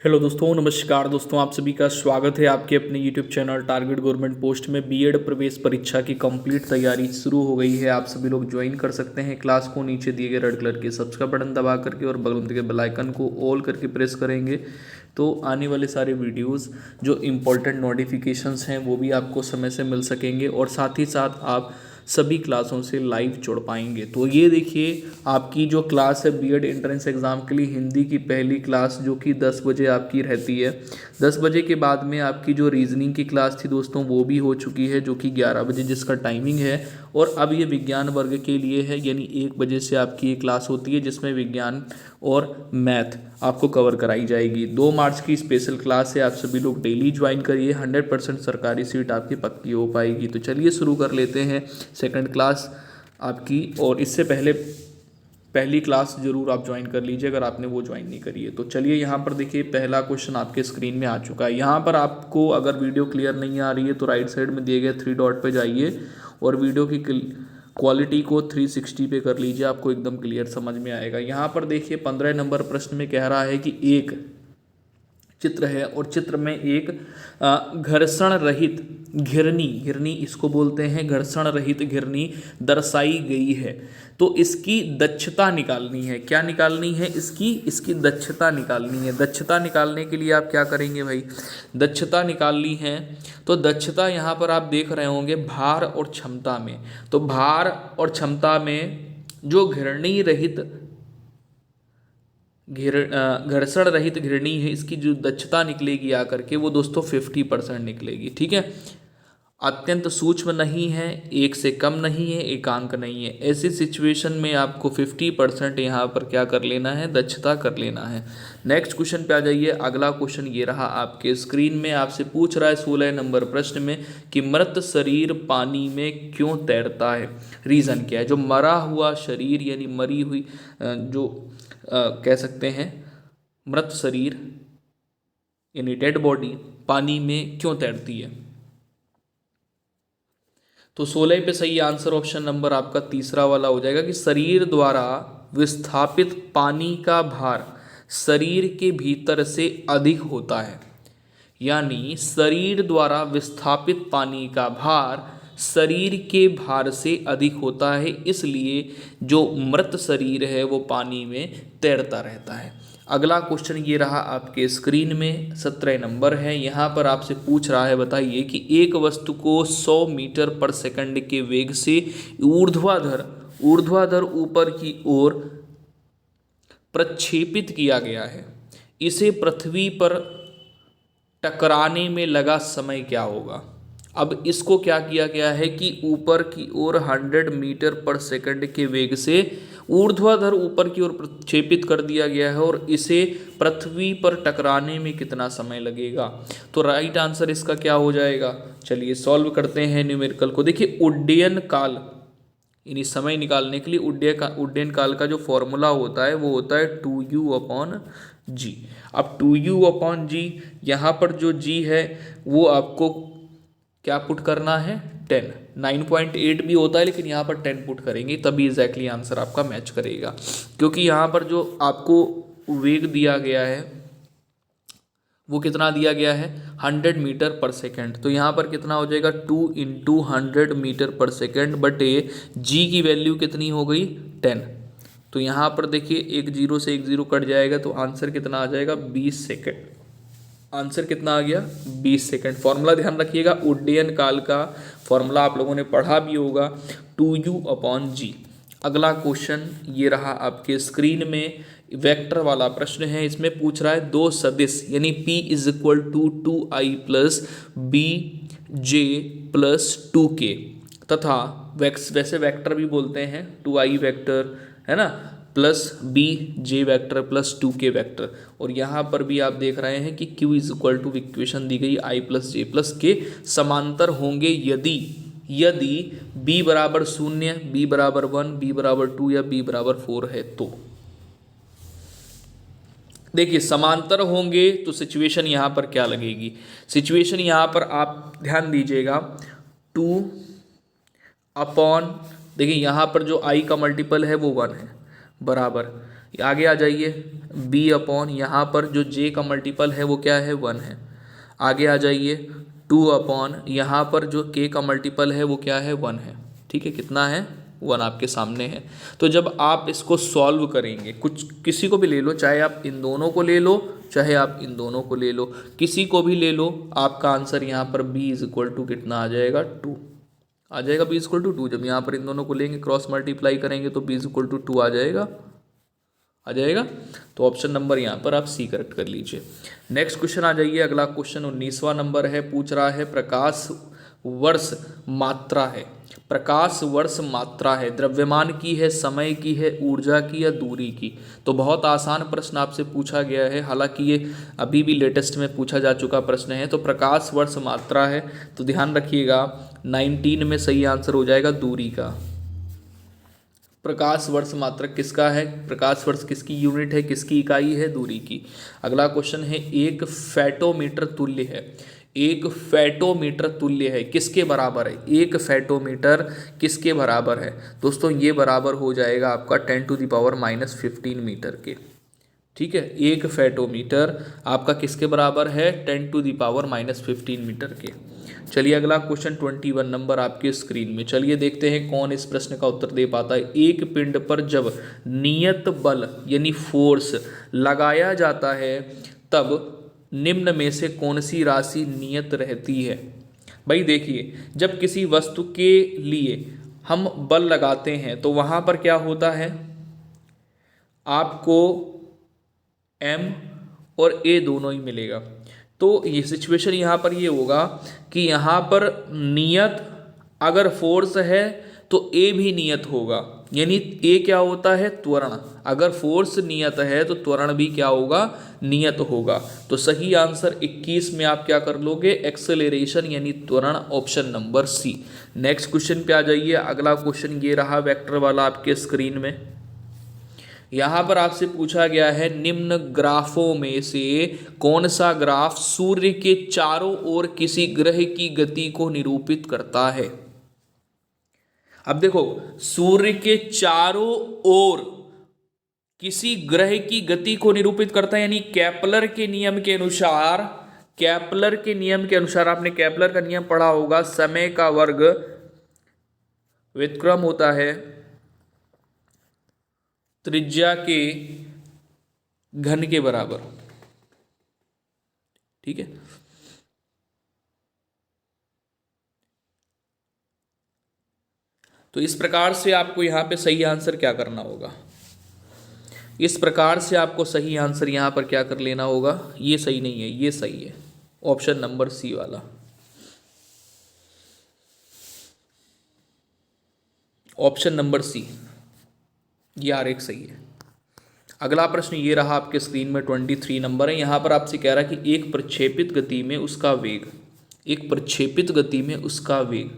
Hello दोस्तों, नमस्कार दोस्तों। आप सभी का स्वागत है आपके अपने YouTube channel target government post में। बीएड प्रवेश परीक्षा की कंप्लीट तैयारी शुरू हो गई है। आप सभी लोग ज्वाइन कर सकते हैं क्लास को। नीचे दिए गए रेड कलर के सब्सक्राइब बटन दबा करके और बगल में दिए गए बेल आइकन को ऑल करके प्रेस करेंगे तो आने वाले सारे वीडियोस जो इम्पोर्टेंट नोटिफिकेशंस हैं वो भी आपको समय से मिल सकेंगे और साथ ही साथ आप सभी क्लासों से लाइव जुड़ पाएंगे। तो ये देखिए, आपकी जो क्लास है बीएड एंट्रेंस एग्ज़ाम के लिए हिंदी की पहली क्लास जो कि 10 बजे आपकी रहती है। 10 बजे के बाद में आपकी जो रीजनिंग की क्लास थी दोस्तों वो भी हो चुकी है जो कि 11 बजे जिसका टाइमिंग है। और अब ये विज्ञान वर्ग के लिए है, यानी 1 बजे से आपकी ये क्लास होती है जिसमें विज्ञान और मैथ आपको कवर कराई जाएगी। 2 मार्च की स्पेशल क्लास है, आप सभी लोग डेली ज्वाइन करिए। 100% सरकारी सीट आपकी पक्की हो पाएगी। तो चलिए शुरू कर लेते हैं सेकंड क्लास आपकी। और इससे पहले पहली क्लास जरूर आप ज्वाइन कर लीजिए अगर आपने वो ज्वाइन नहीं करी है। तो चलिए यहाँ पर देखिए, पहला क्वेश्चन आपके स्क्रीन में आ चुका है। यहाँ पर आपको अगर वीडियो क्लियर नहीं आ रही है तो राइट साइड में दिए गए 3 डॉट पे जाइए और वीडियो की क्वालिटी को 360 पे कर लीजिए, आपको एकदम क्लियर समझ में आएगा। यहाँ पर देखिए 15 नंबर प्रश्न में कह रहा है कि एक चित्र है और चित्र में एक घर्षण रहित घिरनी, घिरनी इसको बोलते हैं, घर्षण रहित घिरनी दर्शाई गई है। तो इसकी दक्षता निकालनी है। क्या निकालनी है? इसकी दक्षता निकालनी है। दक्षता निकालने के लिए आप क्या करेंगे भाई? दक्षता निकालनी है तो दक्षता यहाँ पर आप देख रहे होंगे भार और क्षमता में। तो भार और क्षमता में जो घिरनी रहित घर्षण रहित घिरनी है, इसकी जो दक्षता निकलेगी आकर के वो दोस्तों 50% निकलेगी। ठीक है, अत्यंत सूक्ष्म नहीं है, 1 से कम नहीं है, एकांक नहीं है। ऐसी सिचुएशन में आपको 50% यहाँ पर क्या कर लेना है? दक्षता कर लेना है। नेक्स्ट क्वेश्चन पे आ जाइए। अगला क्वेश्चन ये रहा आपके स्क्रीन में, आपसे पूछ रहा है 16 नंबर प्रश्न में कि मृत शरीर पानी में क्यों तैरता है? रीज़न क्या है? जो मरा हुआ शरीर यानी मरी हुई जो कह सकते हैं मृत शरीर यानी डेड बॉडी पानी में क्यों तैरती है? तो 16 पे सही आंसर ऑप्शन नंबर आपका तीसरा वाला हो जाएगा कि शरीर द्वारा विस्थापित पानी का भार शरीर के भीतर से अधिक होता है। यानी शरीर द्वारा विस्थापित पानी का भार शरीर के भार से अधिक होता है, इसलिए जो मृत शरीर है वो पानी में तैरता रहता है। अगला क्वेश्चन ये रहा आपके स्क्रीन में, 17 नंबर है। यहाँ पर आपसे पूछ रहा है, बताइए कि एक वस्तु को 100 मीटर पर सेकंड के वेग से ऊर्ध्वाधर ऊपर की ओर प्रक्षेपित किया गया है। इसे पृथ्वी पर टकराने में लगा समय क्या होगा? अब इसको क्या किया गया है कि ऊपर की ओर 100 मीटर पर सेकंड के वेग से ऊर्ध्वाधर ऊपर की ओर प्रक्षेपित कर दिया गया है और इसे पृथ्वी पर टकराने में कितना समय लगेगा? तो राइट आंसर इसका क्या हो जाएगा? चलिए सॉल्व करते हैं न्यूमेरिकल को। देखिए उड्डयन काल यानी समय निकालने के लिए उड्डयन काल का जो फॉर्मूला होता है वो होता है 2u/g। अब 2u/g, यहाँ पर जो g है वो आपको क्या पुट करना है? 10। 9.8 भी होता है लेकिन यहाँ पर 10 पुट करेंगे तभी एग्जैक्टली आंसर आपका मैच करेगा, क्योंकि यहाँ पर जो आपको वेग दिया गया है वो कितना दिया गया है? 100 मीटर पर सेकेंड। तो यहाँ पर कितना हो जाएगा? 2 × 100 मीटर पर सेकेंड बटे जी की वैल्यू कितनी हो गई? 10। तो यहाँ पर देखिए एक 0 से एक 0 कट जाएगा तो आंसर कितना आ जाएगा? 20 सेकेंड। आंसर कितना आ गया? 20 सेकेंड। फॉर्मूला ध्यान रखिएगा, उड्डयन काल का फॉर्मूला आप लोगों ने पढ़ा भी होगा, 2u/g। अगला क्वेश्चन ये रहा आपके स्क्रीन में, वेक्टर वाला प्रश्न है। इसमें पूछ रहा है दो सदिश यानी p = 2i + bj + 2k तथा वैसे वेक्टर भी बोलते हैं 2i वेक्टर है ना, plus bj vector plus 2k vector. और यहाँ पर भी आप देख रहे हैं कि q = इक्वेशन दी गई i + j + k समांतर होंगे यदि b = 0, b = 1, b = 2 या b = 4 है। तो देखिए समांतर होंगे तो सिचुएशन यहाँ पर क्या लगेगी? सिचुएशन यहाँ पर आप ध्यान दीजिएगा, 2 अपॉन, देखिए यहाँ पर जो i का मल्टीपल है वो 1 है, बराबर आगे आ जाइए, b अपॉन यहाँ पर जो j का मल्टीपल है वो क्या है 1 है। आगे आ जाइए 2 अपॉन यहाँ पर जो k का मल्टीपल है वो क्या है 1 है। ठीक है, कितना है 1 आपके सामने है। तो जब आप इसको सॉल्व करेंगे, कुछ किसी को भी ले लो, चाहे आप इन दोनों को ले लो चाहे आप इन दोनों को ले लो, किसी को भी ले लो, आपका आंसर यहाँ पर b इज इक्वल टू कितना आ जाएगा 2 आ जाएगा। b इज इक्वल टू 2 जब यहाँ पर इन दोनों को लेंगे क्रॉस मल्टीप्लाई करेंगे तो b इज इक्वल टू 2 आ जाएगा। तो ऑप्शन नंबर यहाँ पर आप सी करेक्ट कर लीजिए। नेक्स्ट क्वेश्चन आ जाइए, अगला क्वेश्चन 19वां नंबर है, पूछ रहा है प्रकाश वर्ष मात्रा है। प्रकाश वर्ष मात्रा है, द्रव्यमान की है, समय की है, ऊर्जा की या दूरी की। तो बहुत आसान प्रश्न आपसे पूछा गया है, हालांकि ये अभी भी लेटेस्ट में पूछा जा चुका प्रश्न है। तो प्रकाश वर्ष मात्रा है, तो ध्यान रखिएगा 19 में सही आंसर हो जाएगा दूरी का। प्रकाश वर्ष मात्रक किसका है, प्रकाश वर्ष किसकी यूनिट है, किसकी इकाई है, दूरी की। अगला क्वेश्चन है, एक फैटोमीटर तुल्य है। एक फैटोमीटर तुल्य है, किसके बराबर है, एक फैटोमीटर किसके बराबर है दोस्तों, ये बराबर हो जाएगा आपका 10⁻⁻15 मीटर के। ठीक है, एक फैटोमीटर आपका किसके बराबर है 10⁻⁻15 मीटर के। चलिए अगला क्वेश्चन 21 नंबर आपके स्क्रीन में, चलिए देखते हैं कौन इस प्रश्न का उत्तर दे पाता है। एक पिंड पर जब नियत बल यानी फोर्स लगाया जाता है तब निम्न में से कौन सी राशि नियत रहती है। भाई देखिए, जब किसी वस्तु के लिए हम बल लगाते हैं तो वहाँ पर क्या होता है, आपको M और A दोनों ही मिलेगा। तो ये सिचुएशन यहाँ पर ये होगा कि यहाँ पर नियत अगर फोर्स है तो A भी नियत होगा, यानी A क्या होता है त्वरण। अगर फोर्स नियत है तो त्वरण भी क्या होगा नियत होगा। तो सही आंसर 21 में आप क्या कर लोगे एक्सेलरेशन यानी त्वरण, option number C. Next question पे आ जाइए, अगला क्वेश्चन ये रहा वेक्टर वाला आपके स्क्रीन में। यहाँ पर आपसे पूछा गया है निम्न ग्राफों में से कौन सा ग्राफ सूर्य के चारों ओर किसी ग्रह की गति को निरूपित करता है। अब देखो, सूर्य के चारों ओर किसी ग्रह की गति को निरूपित करता है, यानी केपलर के नियम के अनुसार, केपलर के नियम के अनुसार, आपने केपलर का नियम पढ़ा होगा, समय का वर्ग व्युत्क्रम होता है त्रिज्या के घन के बराबर। ठीक है, तो इस प्रकार से आपको यहां पे सही आंसर क्या करना होगा, इस प्रकार से आपको सही आंसर यहां पर क्या कर लेना होगा, ये सही नहीं है, ये सही है, ऑप्शन नंबर सी वाला, ऑप्शन नंबर सी, ये आरेख सही है। अगला प्रश्न ये रहा आपके स्क्रीन में 23 नंबर है। यहाँ पर आपसे कह रहा है कि एक प्रक्षेपित गति में उसका वेग, एक प्रक्षेपित गति में उसका वेग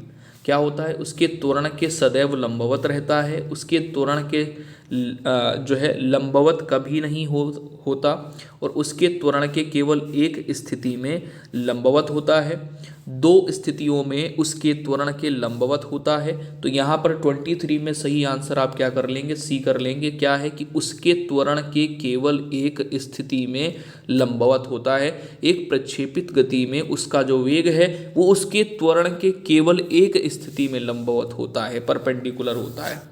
क्या होता है, उसके त्वरण के सदैव लंबवत रहता है, उसके त्वरण के जो है लंबवत कभी नहीं होता और उसके त्वरण के केवल एक स्थिति में लंबवत होता है, दो स्थितियों में उसके त्वरण के लंबवत होता है। तो यहाँ पर 23 में सही आंसर आप क्या कर लेंगे, सी कर लेंगे। क्या है कि उसके त्वरण के केवल एक स्थिति में लंबवत होता है। एक प्रक्षेपित गति में उसका जो वेग है वो उसके त्वरण के केवल एक स्थिति में लंबवत होता है, परपेंडिकुलर होता है।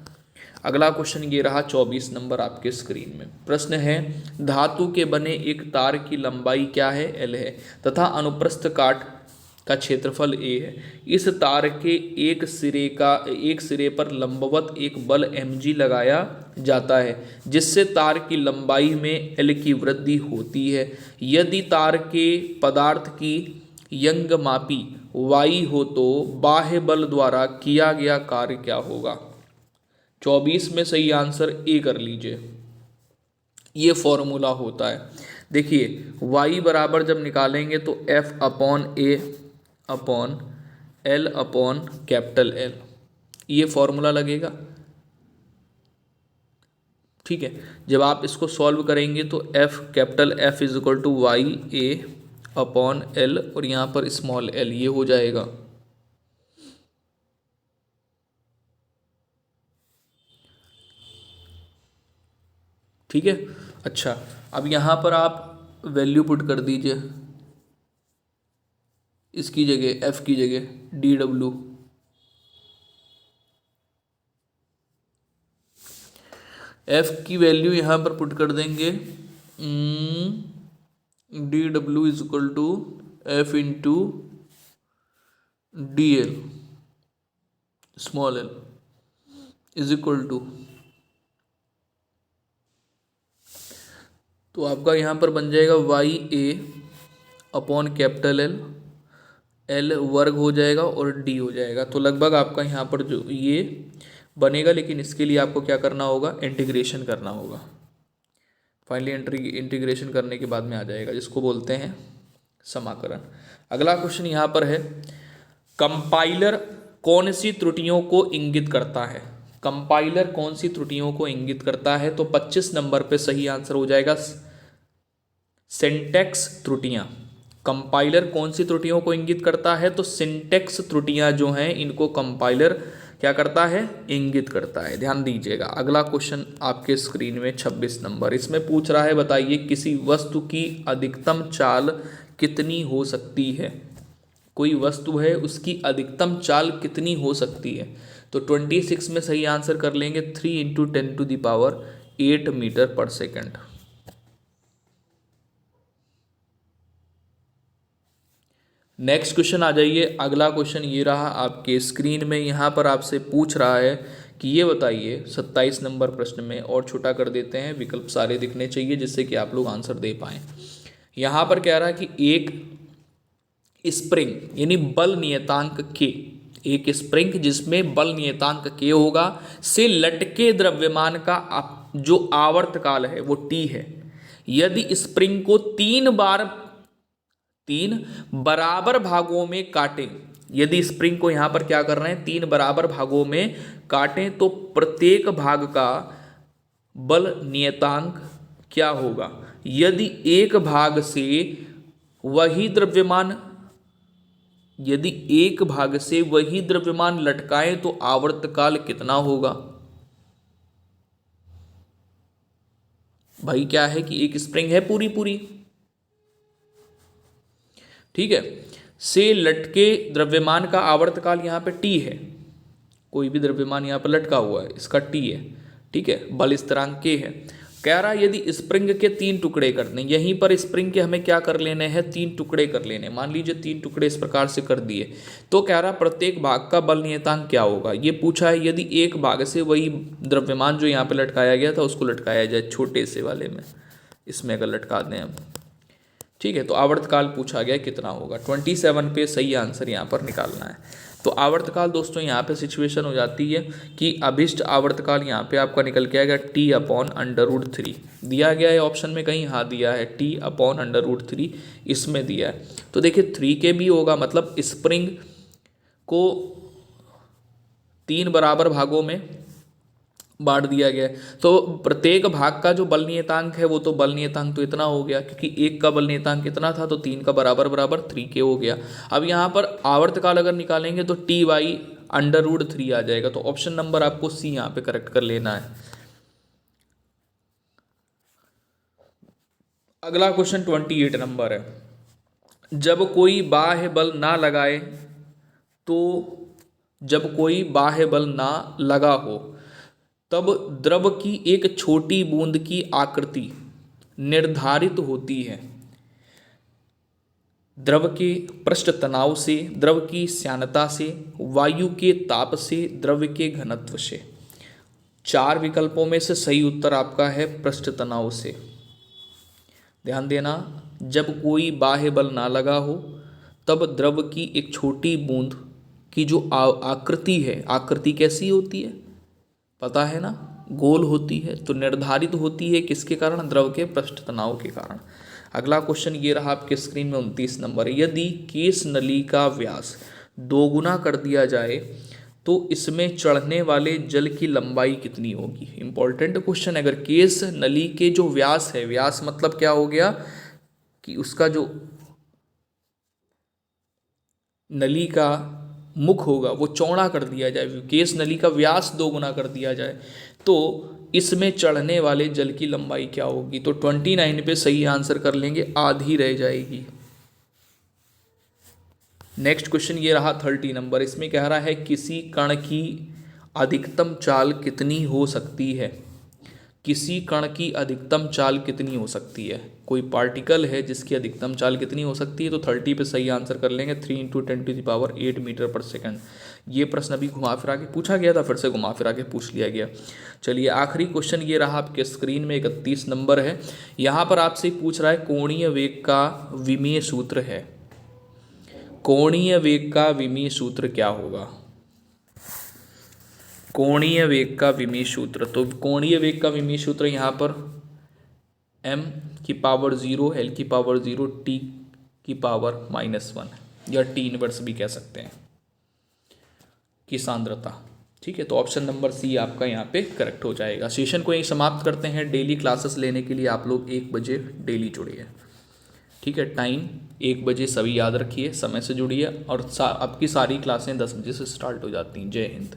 अगला क्वेश्चन ये रहा 24 नंबर आपके स्क्रीन में। प्रश्न है, धातु के बने एक तार की लंबाई क्या है, L है, तथा अनुप्रस्थ काट का क्षेत्रफल A है। इस तार के एक सिरे पर लंबवत एक बल mg लगाया जाता है जिससे तार की लंबाई में L की वृद्धि होती है। यदि तार के पदार्थ की यंगमापी y हो तो बाह्य बल द्वारा किया गया कार्य क्या होगा। 24 में सही आंसर ए कर लीजिए, ये फॉर्मूला होता है। देखिए y बराबर जब निकालेंगे तो F upon A upon L upon capital L, ये फॉर्मूला लगेगा। ठीक है, जब आप इसको सॉल्व करेंगे तो F capital F is equal to Y A upon L और यहाँ पर स्मॉल l, ये हो जाएगा। ठीक है। अच्छा, अब यहाँ पर आप वैल्यू पुट कर दीजिए, इसकी जगह एफ की जगह DW। एफ की वैल्यू यहाँ पर पुट कर देंगे, DW is equal to F into DL small l is equal to, तो आपका यहाँ पर बन जाएगा YA अपॉन कैपिटल L वर्ग हो जाएगा और D हो जाएगा। तो लगभग आपका यहाँ पर जो ये बनेगा, लेकिन इसके लिए आपको क्या करना होगा, इंटीग्रेशन करना होगा। फाइनली इंटीग्रेशन करने के बाद में आ जाएगा, जिसको बोलते हैं समाकलन। अगला क्वेश्चन यहाँ पर है, कंपाइलर कौन सी त्रुटियों को इंगित करता है? कंपाइलर कौन सी त्रुटियों को इंगित करता है? तो 25 नंबर पे सही आंसर हो जाएगा सिंटैक्स त्रुटियां। कंपाइलर कौन सी त्रुटियों को इंगित करता है? तो सिंटैक्स त्रुटियां जो हैं इनको कंपाइलर क्या करता है, इंगित करता है। ध्यान दीजिएगा। अगला क्वेश्चन आपके स्क्रीन में 26 नंबर, इसमें पूछ रहा है बताइए किसी वस्तु की अधिकतम चाल कितनी हो सकती है? कोई वस्तु है, उसकी अधिकतम चाल कितनी हो सकती है? तो 26 में सही आंसर कर लेंगे 3 इंटू 10⁸ मीटर पर सेकेंड। नेक्स्ट क्वेश्चन आ जाइए। अगला क्वेश्चन ये रहा आपके स्क्रीन में, यहाँ पर आपसे पूछ रहा है कि ये बताइए 27 नंबर प्रश्न में, और छोटा कर देते हैं, विकल्प सारे दिखने चाहिए जिससे कि आप लोग आंसर दे पाएँ। यहाँ पर कह रहा है कि एक स्प्रिंग यानी बल नियतांक के, एक स्प्रिंग जिसमें बल नियतांक के होगा, से लटके द्रव्यमान का जो आवर्तकाल है वो T है। यदि स्प्रिंग को 3 बराबर भागों में काटें, यदि स्प्रिंग को यहां पर क्या कर रहे हैं, 3 बराबर भागों में काटें, तो प्रत्येक भाग का बल नियतांक क्या होगा? यदि एक भाग से वही द्रव्यमान लटकाएं तो आवर्तकाल कितना होगा? भाई क्या है कि एक स्प्रिंग है पूरी, ठीक है, से लटके द्रव्यमान का आवर्तकाल यहाँ पे T है। कोई भी द्रव्यमान यहाँ पर लटका हुआ है, इसका T है, ठीक है, बल स्थिरांक K है। कह रहा है यदि स्प्रिंग के 3 टुकड़े करने, यहीं पर स्प्रिंग के हमें क्या कर लेने हैं, 3 टुकड़े कर लेने। मान लीजिए 3 टुकड़े इस प्रकार से कर दिए, तो कह रहा प्रत्येक भाग का बल नियतांक क्या होगा? ये पूछा है। यदि एक भाग से वही द्रव्यमान जो यहाँ पे लटकाया गया था उसको लटकाया जाए छोटे से वाले में, इसमें अगर लटका दें हम, ठीक है, तो आवर्तकाल पूछा गया कितना होगा। 27 पे सही आंसर यहाँ पर निकालना है। तो आवर्तकाल दोस्तों यहाँ पे सिचुएशन हो जाती है कि अभिष्ट आवर्तकाल यहाँ पे आपका निकल के आएगा T/√3। दिया गया है ऑप्शन में कहीं? हाँ दिया है, T/√3 इसमें दिया है। तो देखिए 3K भी होगा, मतलब स्प्रिंग को 3 बराबर भागों में बांट दिया गया है, तो प्रत्येक भाग का जो बल नियतांक है वो तो बल नियतांक तो इतना हो गया, क्योंकि एक का बल नियतांक कितना था, तो 3 का बराबर 3K हो गया। अब यहाँ पर आवर्तकाल अगर निकालेंगे तो T/√3 आ जाएगा। तो ऑप्शन नंबर आपको C यहाँ पे करेक्ट कर लेना है। अगला क्वेश्चन 28 नंबर है, जब कोई बाह्य बल ना लगाए जब कोई बाह्य बल ना लगा हो तब द्रव की एक छोटी बूंद की आकृति निर्धारित होती है द्रव के पृष्ठ तनाव से, द्रव की श्यानता से, वायु के ताप से, द्रव के घनत्व से। 4 विकल्पों में से सही उत्तर आपका है पृष्ठ तनाव से। ध्यान देना, जब कोई बाह्य बल ना लगा हो तब द्रव की एक छोटी बूंद की जो आकृति है, आकृति कैसी होती है पता है ना, गोल होती है, तो निर्धारित होती है किसके कारण? द्रव के पृष्ठ तनाव के कारण। अगला क्वेश्चन ये रहा आपके स्क्रीन में 29 नंबर, यदि केस नली का व्यास 2 गुना कर दिया जाए तो इसमें चढ़ने वाले जल की लंबाई कितनी होगी? Important question. अगर केस नली के जो व्यास है, व्यास मतलब क्या हो गया कि उसका जो नली का मुख होगा वो चौड़ा कर दिया जाए, केस नली का व्यास 2 गुना कर दिया जाए, तो इसमें चढ़ने वाले जल की लंबाई क्या होगी? तो 29 पे सही आंसर कर लेंगे, आधी रह जाएगी। नेक्स्ट क्वेश्चन ये रहा 30 नंबर। इसमें कह रहा है किसी कण की अधिकतम चाल कितनी हो सकती है? किसी कण की अधिकतम चाल कितनी हो सकती है? कोई पार्टिकल है जिसकी अधिकतम चाल कितनी हो सकती है? तो 30 पे सही आंसर कर लेंगे, 3 × 10⁸ मीटर पर सेकंड। ये प्रश्न अभी घुमा फिरा के पूछा गया था, फिर से घुमा फिरा के पूछ लिया गया। चलिए आखिरी क्वेश्चन ये रहा आपके स्क्रीन में, 31 नंबर है। यहाँ पर आपसे पूछ रहा है कोणीय वेग का विमीय सूत्र है। कोणीय वेग का विमीय सूत्र क्या होगा? कोणीय वेग का विमीय सूत्र, तो कोणीय वेग का विमीय सूत्र यहाँ पर m⁻0 l⁻0 t⁻−1 या t इनवर्स भी कह सकते हैं की सांद्रता। ठीक है, तो ऑप्शन नंबर सी आपका यहाँ पे करेक्ट हो जाएगा। सेशन को यही समाप्त करते हैं। डेली क्लासेस लेने के लिए आप लोग 1 बजे डेली जुड़िए। ठीक है, टाइम 1 बजे सभी याद रखिए, समय से जुड़िए। और आपकी सारी क्लासें 10 बजे से स्टार्ट हो जाती हैं। जय हिंद।